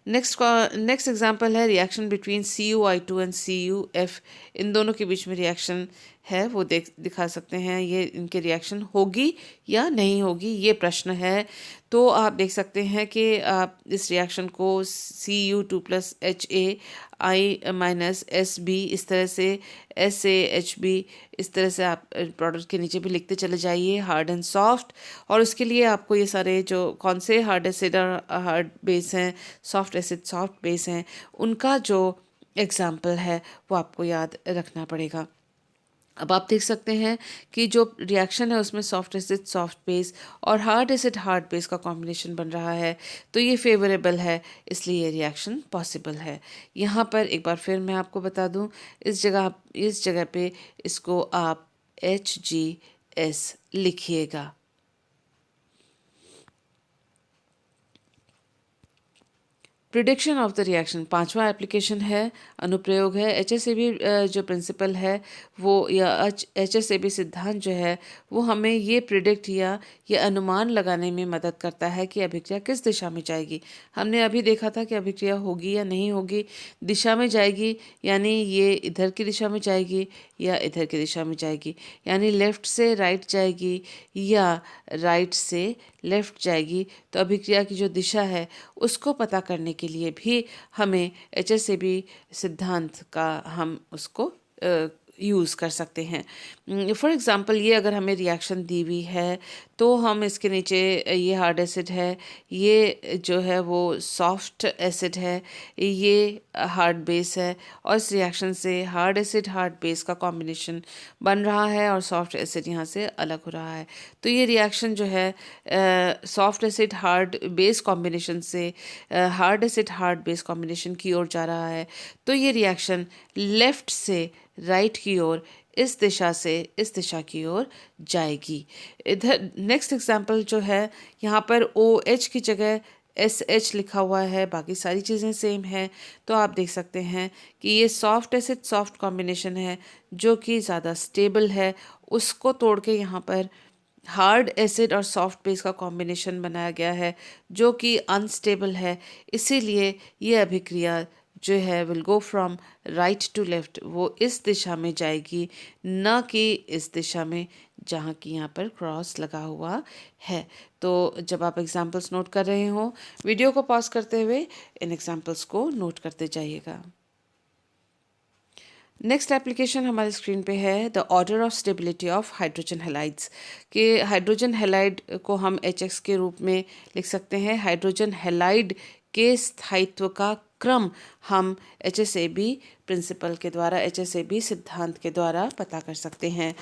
नेक्स्ट एग्जांपल है reaction between CuI2 and CuF। इन दोनों के बीच में रिएक्शन है वो दिखा सकते हैं। ये इनके रिएक्शन होगी या नहीं होगी, ये प्रश्न है। तो आप देख सकते हैं कि आप इस रिएक्शन को Cu2+HAI-SB इस तरह से SaHB इस तरह से आप प्रोडक्ट के नीचे भी लिखते चले जाइए, हार्ड एंड सॉफ्ट। और उसके लिए आपको ये सारे जो कौन से हार्ड एसिड और हार्ड बेस हैं, सॉफ्ट एसिड सॉफ्ट बेस हैं, उनका जो एग्जाम्पल है वो आपको याद रखना पड़ेगा। अब आप देख सकते हैं कि जो रिएक्शन है उसमें सॉफ्ट एसिड सॉफ्ट बेस और हार्ड एसिड हार्ड बेस का कॉम्बिनेशन बन रहा है, तो ये फेवरेबल है, इसलिए ये रिएक्शन पॉसिबल है। यहाँ पर एक बार फिर मैं आपको बता दूँ, इस जगह पे इसको आप HGS लिखिएगा। प्रिडिक्शन ऑफ द रिएक्शन पांचवा एप्लीकेशन है, अनुप्रयोग है। HSAB जो प्रिंसिपल है वो या HSAB सिद्धांत जो है वो हमें ये प्रिडिक्ट या ये अनुमान लगाने में मदद करता है कि अभिक्रिया किस दिशा में जाएगी। हमने अभी देखा था कि अभिक्रिया होगी या नहीं होगी, दिशा में जाएगी यानी ये इधर की दिशा में जाएगी या इधर की दिशा में जाएगी, यानी लेफ़्ट से राइट जाएगी या राइट से लेफ़्ट जाएगी। तो अभिक्रिया की जो दिशा है उसको पता करने के लिए भी हमें HSAB सिद्धांत का हम उसको यूज़ कर सकते हैं। फॉर एग्ज़ाम्पल ये अगर हमें रिएक्शन दी हुई है तो हम इसके नीचे ये हार्ड एसिड है, ये जो है वो सॉफ्ट एसिड है, ये हार्ड बेस है और इस रिएक्शन से हार्ड एसिड हार्ड बेस का कॉम्बिनेशन बन रहा है और सॉफ्ट एसिड यहाँ से अलग हो रहा है। तो ये रिएक्शन जो है soft acid hard base combination से hard acid hard base combination की ओर जा रहा है। तो ये रिएक्शन लेफ़्ट से राइट की ओर इस दिशा से इस दिशा की ओर जाएगी। इधर नेक्स्ट एग्जांपल जो है यहाँ पर OH की जगह SH लिखा हुआ है, बाकी सारी चीज़ें सेम हैं। तो आप देख सकते हैं कि ये सॉफ्ट एसिड सॉफ्ट कॉम्बिनेशन है जो कि ज़्यादा स्टेबल है, उसको तोड़ के यहाँ पर हार्ड एसिड और सॉफ्ट बेस का कॉम्बिनेशन बनाया गया है जो कि अनस्टेबल है। इसीलिए ये अभिक्रिया जो है will go from right to left, वो इस दिशा में जाएगी, न कि इस दिशा में जहाँ की यहाँ पर क्रॉस लगा हुआ है। तो जब आप एग्जाम्पल्स नोट कर रहे हो, वीडियो को पॉज करते हुए इन एग्जाम्पल्स को नोट करते जाइएगा। नेक्स्ट एप्लीकेशन हमारे स्क्रीन पे है the order of stability of hydrogen halides, कि हाइड्रोजन हेलाइड को हम HX के रूप में लिख सकते हैं। हाइड्रोजन हेलाइड के स्थायित्व का क्रम हम HSAB प्रिंसिपल के द्वारा, HSAB सिद्धांत के द्वारा पता कर सकते हैं।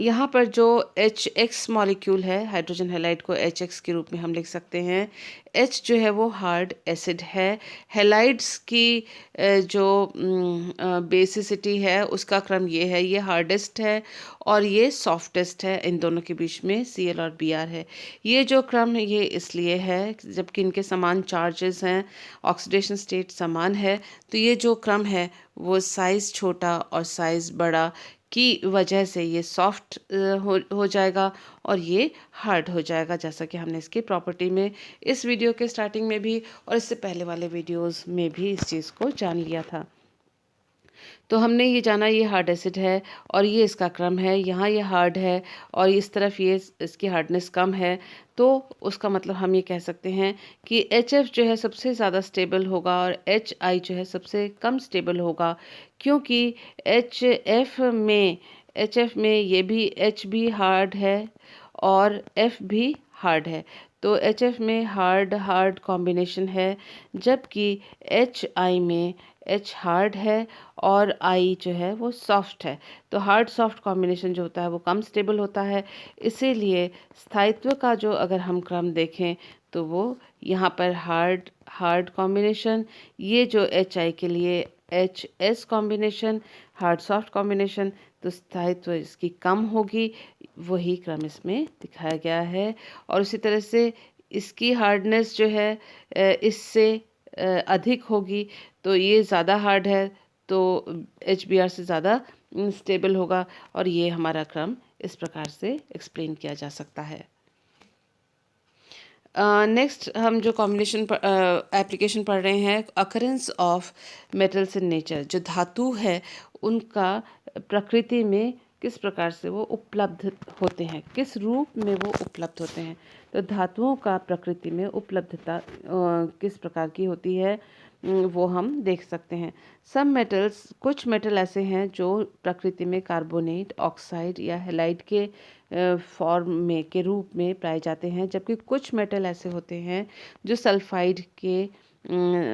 यहाँ पर जो HX मॉलिक्यूल है, हाइड्रोजन हेलाइड को HX के रूप में हम लिख सकते हैं। H जो है वो हार्ड एसिड है। हेलाइड्स की जो बेसिसिटी है उसका क्रम ये है, ये हार्डेस्ट है और ये सॉफ्टेस्ट है। इन दोनों के बीच में Cl और Br है। ये जो क्रम है ये इसलिए है जबकि इनके समान चार्जेस हैं, ऑक्सीडेशन स्टेट समान है, तो ये जो क्रम है वो साइज़ छोटा और साइज़ बड़ा की वजह से ये सॉफ्ट हो जाएगा और ये हार्ड हो जाएगा, जैसा कि हमने इसकी प्रॉपर्टी में इस वीडियो के स्टार्टिंग में भी और इससे पहले वाले वीडियोस में भी इस चीज़ को जान लिया था। तो हमने ये जाना ये हार्ड एसिड है और ये इसका क्रम है, यहाँ ये हार्ड है और इस तरफ ये इसकी हार्डनेस कम है। तो उसका मतलब हम ये कह सकते हैं कि HF जो है सबसे ज़्यादा स्टेबल होगा और HI जो है सबसे कम स्टेबल होगा, क्योंकि HF में ये भी H भी हार्ड है और F भी हार्ड है। तो HF में हार्ड हार्ड कॉम्बिनेशन है, जबकि HI में H हार्ड है और I जो है वो सॉफ्ट है। तो हार्ड सॉफ्ट कॉम्बिनेशन जो होता है वो कम स्टेबल होता है। इसीलिए स्थायित्व का जो अगर हम क्रम देखें तो वो यहाँ पर हार्ड हार्ड कॉम्बिनेशन, ये जो HI के लिए HS combination, hard soft combination, तो स्थायित्व इसकी कम होगी, वही क्रम इसमें दिखाया गया है। और उसी तरह से इसकी हार्डनेस जो है इससे अधिक होगी, तो ये ज़्यादा हार्ड है तो HBr से ज़्यादा स्टेबल होगा और ये हमारा क्रम इस प्रकार से एक्सप्लेन किया जा सकता है। नेक्स्ट हम जो कॉम्बिनेशन एप्लीकेशन पढ़ रहे हैं, occurrence of metals in nature, जो धातु है उनका प्रकृति में किस प्रकार से वो उपलब्ध होते हैं, किस रूप में वो उपलब्ध होते हैं। तो धातुओं का प्रकृति में उपलब्धता किस प्रकार की होती है, वो हम देख सकते हैं। सम मेटल्स, कुछ मेटल ऐसे हैं जो प्रकृति में कार्बोनेट, ऑक्साइड या हैलाइड के फॉर्म में के रूप में पाए जाते हैं, जबकि कुछ मेटल ऐसे होते हैं जो सल्फाइड के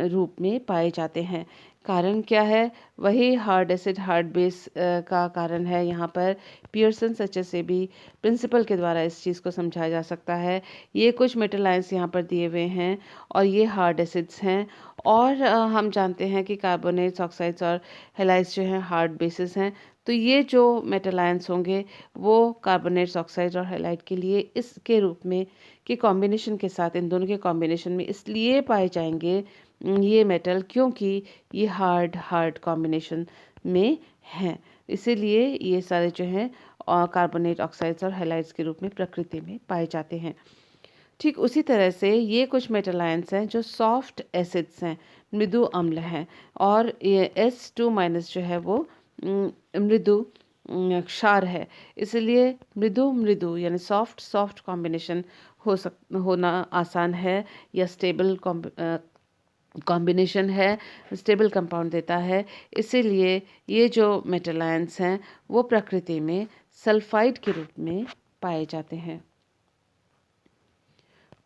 रूप में पाए जाते हैं। कारण क्या है? वही हार्ड एसिड हार्ड बेस का कारण है। यहाँ पर पियर्सन एचएसएबी प्रिंसिपल के द्वारा इस चीज़ को समझाया जा सकता है। ये कुछ मेटल आयंस यहाँ पर दिए हुए हैं और ये हार्ड एसिड्स हैं, और हम जानते हैं कि कार्बोनेट्स, ऑक्साइड्स और हैलाइड्स जो हैं हार्ड बेसिस हैं। तो ये जो मेटल आयंस होंगे वो कार्बोनेट्स, ऑक्साइड्स और हैलाइड के लिए इसके रूप में के कॉम्बिनेशन के साथ, इन दोनों के कॉम्बिनेशन में इसलिए पाए जाएंगे ये मेटल, क्योंकि ये हार्ड कॉम्बिनेशन में हैं। इसीलिए ये सारे जो हैं कार्बोनेट, ऑक्साइड्स और हैलाइड्स के रूप में प्रकृति में पाए जाते हैं। ठीक उसी तरह से ये कुछ मेटल आयंस हैं जो सॉफ्ट एसिड्स हैं, मृदु अम्ल हैं, और ये S2- जो है वो मृदु क्षार है। इसलिए मृदु मृदु यानी सॉफ्ट सॉफ्ट कॉम्बिनेशन होना आसान है, या स्टेबल कॉम्बिनेशन है, स्टेबल कंपाउंड देता है। इसीलिए ये जो मेटल आयंस हैं वो प्रकृति में सल्फाइड के रूप में पाए जाते हैं।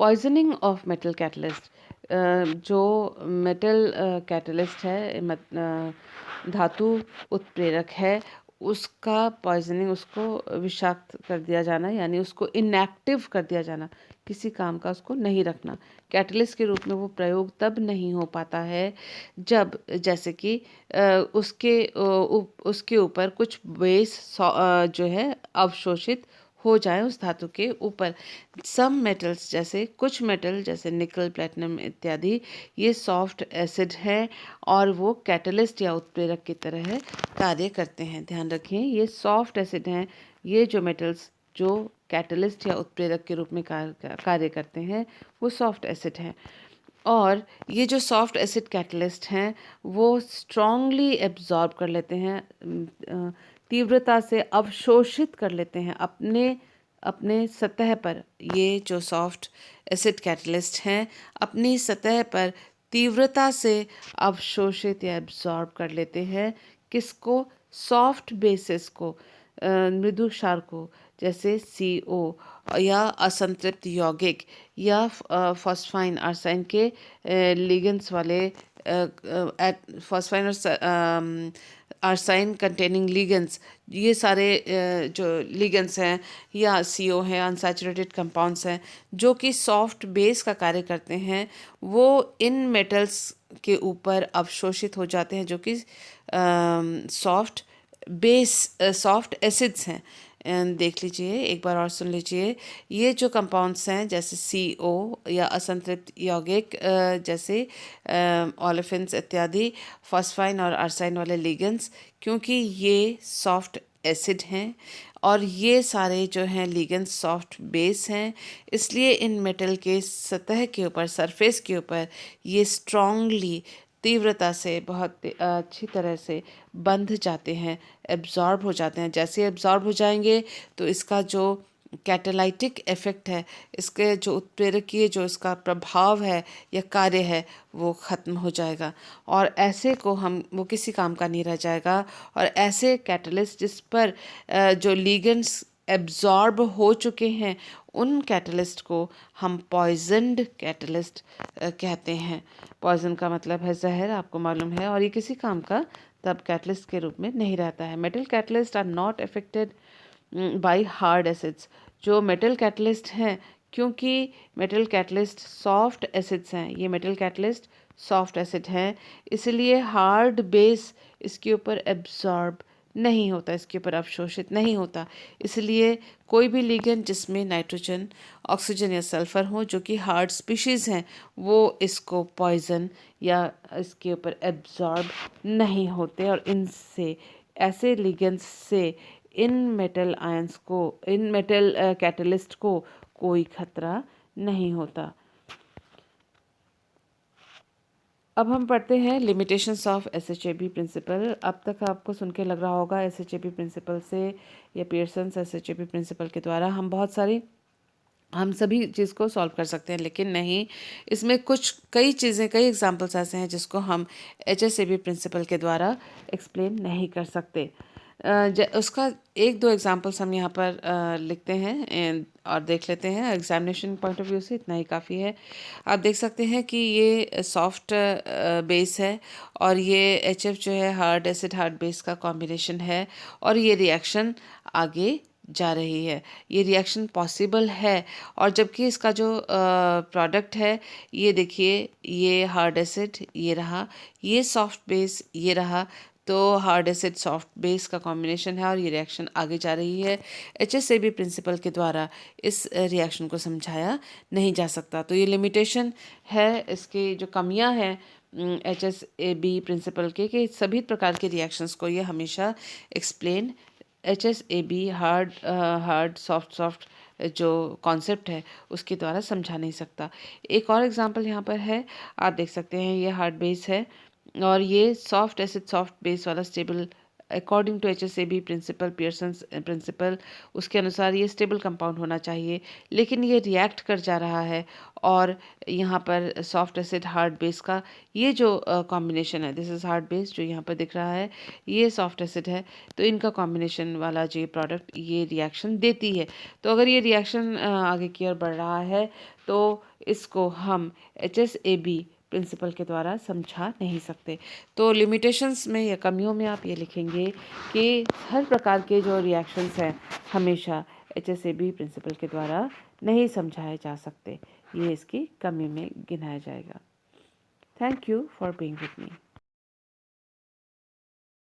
पॉइजनिंग ऑफ मेटल कैटलिस्ट, जो मेटल कैटलिस्ट है, धातु उत्प्रेरक है, उसका पॉइजनिंग, उसको विषाक्त कर दिया जाना, यानी उसको इनएक्टिव कर दिया जाना, किसी काम का उसको नहीं रखना। कैटलिस्ट के रूप में वो प्रयोग तब नहीं हो पाता है जब, जैसे कि उसके ऊपर कुछ बेस जो है अवशोषित हो जाए उस धातु के ऊपर। सम मेटल्स, जैसे कुछ मेटल जैसे निकल, प्लेटिनम इत्यादि, ये सॉफ्ट एसिड है और वो कैटलिस्ट या उत्प्रेरक की तरह कार्य करते हैं। ध्यान रखें, ये सॉफ्ट एसिड हैं। ये जो मेटल्स जो कैटलिस्ट या उत्प्रेरक के रूप में कार्य करते हैं वो सॉफ्ट एसिड हैं। और ये जो सॉफ्ट एसिड कैटलिस्ट हैं वो स्ट्रांगली एब्जॉर्ब कर लेते हैं, तीव्रता से अवशोषित कर लेते हैं अपने अपने सतह पर। ये जो सॉफ्ट एसिड कैटलिस्ट हैं अपनी सतह पर तीव्रता से अवशोषित या एब्जॉर्ब कर लेते हैं। किसको? सॉफ्ट बेसिस को, मृदु क्षार को, जैसे CO या असंतृप्त यौगिक या फॉस्फाइन आर्साइन के लिगेंड्स वाले, फॉस्फाइन और आर्साइन कंटेनिंग लिगेंड्स, ये सारे जो लिगेंड्स हैं या CO हैं, अनसैचुरेटेड कंपाउंड्स हैं जो कि सॉफ्ट बेस का कार्य करते हैं, वो इन मेटल्स के ऊपर अवशोषित हो जाते हैं, जो कि सॉफ्ट एसिड्स हैं। देख लीजिए, एक बार और सुन लीजिए। ये जो कंपाउंड्स हैं जैसे CO या असंतृप्त यौगिक जैसे ओलेफिन्स इत्यादि, फॉस्फाइन और आर्साइन वाले लिगेंड्स, क्योंकि ये सॉफ्ट एसिड हैं और ये सारे जो हैं लिगेंड्स सॉफ्ट बेस हैं, इसलिए इन मेटल के सतह के ऊपर, सरफेस के ऊपर ये स्ट्रांगली, तीव्रता से, बहुत अच्छी तरह से बंध जाते हैं, एब्जॉर्ब हो जाते हैं। जैसे एब्जॉर्ब हो जाएंगे तो इसका जो कैटालाइटिक इफ़ेक्ट है, इसके जो उत्प्रेरकीय जो इसका प्रभाव है या कार्य है, वो ख़त्म हो जाएगा और ऐसे को वो किसी काम का नहीं रह जाएगा। और ऐसे कैटलिस्ट जिस पर जो लिगेंड्स एब्जॉर्ब हो चुके हैं, उन कैटलिस्ट को हम पॉइजनड कैटलिस्ट कहते हैं। पॉइजन का मतलब है जहर, आपको मालूम है, और ये किसी काम का तब कैटलिस्ट के रूप में नहीं रहता है। Metal catalyst are not affected by hard acids. जो मेटल कैटलिस्ट हैं, क्योंकि मेटल कैटलिस्ट सॉफ्ट एसिड्स हैं, ये मेटल कैटलिस्ट सॉफ्ट एसिड हैं, इसलिए हार्ड बेस इसके ऊपर एब्जॉर्ब नहीं होता, इसके ऊपर अवशोषित नहीं होता। इसलिए कोई भी लिगेंड जिसमें नाइट्रोजन, ऑक्सीजन या सल्फर हो, जो कि हार्ड स्पीशीज़ हैं, वो इसको पॉइजन या इसके ऊपर एब्जॉर्ब नहीं होते, और इनसे, ऐसे लिगेंड्स से इन मेटल कैटलिस्ट को कोई खतरा नहीं होता। अब हम पढ़ते हैं लिमिटेशंस ऑफ एसएचएबी प्रिंसिपल। अब तक आपको सुन के लग रहा होगा एसएचएबी प्रिंसिपल से या पियर्सन्स एसएचएबी प्रिंसिपल के द्वारा हम सभी चीज़ को सॉल्व कर सकते हैं, लेकिन नहीं। इसमें कई एग्जांपल्स ऐसे हैं जिसको हम एचएसएबी प्रिंसिपल के द्वारा एक्सप्लेन नहीं कर सकते। उसका एक दो एग्जांपल्स हम यहाँ पर लिखते हैं और देख लेते हैं। एग्जामिनेशन पॉइंट ऑफ व्यू से इतना ही काफ़ी है। आप देख सकते हैं कि ये सॉफ्ट बेस है और ये एच एफ जो है हार्ड एसिड हार्ड बेस का कॉम्बिनेशन है, और ये रिएक्शन आगे जा रही है। ये रिएक्शन पॉसिबल है, और जबकि इसका जो प्रोडक्ट है, ये देखिए, ये हार्ड एसिड ये रहा, ये सॉफ्ट बेस ये रहा, तो हार्ड एसिड सॉफ्ट बेस का कॉम्बिनेशन है और ये रिएक्शन आगे जा रही है। एचएसएबी प्रिंसिपल के द्वारा इस रिएक्शन को समझाया नहीं जा सकता। तो ये लिमिटेशन है, इसकी जो कमियां हैं एचएसएबी प्रिंसिपल के, कि सभी प्रकार के रिएक्शंस को ये हमेशा एक्सप्लेन एचएसएबी हार्ड सॉफ्ट जो कॉन्सेप्ट है उसके द्वारा समझा नहीं सकता। एक और एग्जांपल यहाँ पर है, आप देख सकते हैं, ये हार्ड बेस है और ये सॉफ्ट एसिड सॉफ्ट बेस वाला stable, according to HSAB principle, Pearson's principle, उसके अनुसार ये स्टेबल कंपाउंड होना चाहिए, लेकिन ये रिएक्ट कर जा रहा है। और यहाँ पर सॉफ्ट एसिड हार्ड बेस का ये जो कॉम्बिनेशन है, दिस इज़ हार्ड बेस जो यहाँ पर दिख रहा है, ये सॉफ्ट एसिड है, तो इनका कॉम्बिनेशन वाला जो प्रोडक्ट ये रिएक्शन देती है। तो अगर ये रिएक्शन आगे की ओर बढ़ रहा है तो इसको हम एचएसएबी प्रिंसिपल के द्वारा समझा नहीं सकते। तो लिमिटेशंस में या कमियों में आप ये लिखेंगे कि हर प्रकार के जो रिएक्शंस हैं हमेशा एचएसएबी प्रिंसिपल के द्वारा नहीं समझाए जा सकते। ये इसकी कमी में गिनाया जाएगा। Thank you for being with me.